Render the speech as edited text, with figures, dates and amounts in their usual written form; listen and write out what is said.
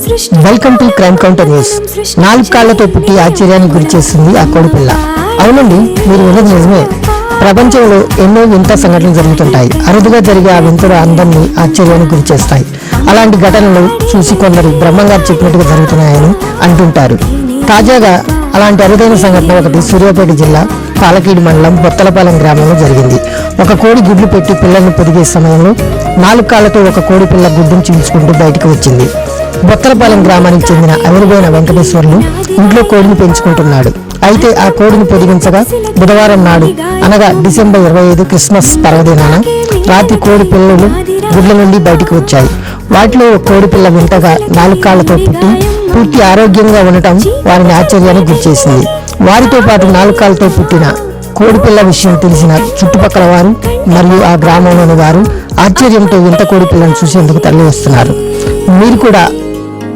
Welcome to crime counter news. 4 కాళ్లతో పుట్టి ఆశ్చర్యానికి గురి చేస్తుంది ఆ కోడిపిల్ల. అవునండి, మీరు విన్నది నిజమే. ప్రపంచంలో ఎన్నో వింత సంఘటనలు జరుగుతుంటాయి. అరుదుగా జరిగే ఆ వింతలు అందరినీ ఆశ్చర్యానికి గురి చేస్తాయి. అలాంటి ఘటనలు చూసి కొందరు బ్రహ్మంగారు చెప్పినట్టుగా జరుగుతున్నాయని అంటుంటారు. తాజాగా అలాంటి అరుదైన సంఘటన ఒకటి సూర్యాపేట జిల్లా పాలకీడు మండలం బొత్తలపాలెం గ్రామంలో జరిగింది. ఒక కోడి గుడ్లు పెట్టి పిల్లల్ని పొదిగే సమయంలో 4 కాళ్లతో ఒక కోడి పిల్ల గుడ్డును చీల్చుకుంటూ బయటకు వచ్చింది. బొత్తలపాలెం గ్రామానికి చెందిన అవిరిపోయిన వెంకటేశ్వర్లు ఇంట్లో కోడిని పెంచుకుంటున్నాడు. అయితే ఆ కోడిని పొదిగించగా బుధవారం నాడు అనగా డిసెంబర్ 25 క్రిస్మస్ పర్వదినాన రాత్రి కోడి పిల్లలు గుడ్ల నుండి బయటకు వచ్చాయి. వాటిలో ఒక కోడి పిల్ల వింతగా 4 కాళ్లతో పుట్టి పూర్తి ఆరోగ్యంగా ఉండటం వారిని ఆశ్చర్యానికి గురిచేసింది. వారితో పాటు 4 కాళ్లతో పుట్టిన కోడిపిల్ల విషయం తెలిసిన చుట్టుపక్కల వారు మరియు ఆ గ్రామంలోని వారు ఆశ్చర్యంతో వింత కోడిపిల్లను చూసేందుకు తరలి వస్తున్నారు. మీరు కూడా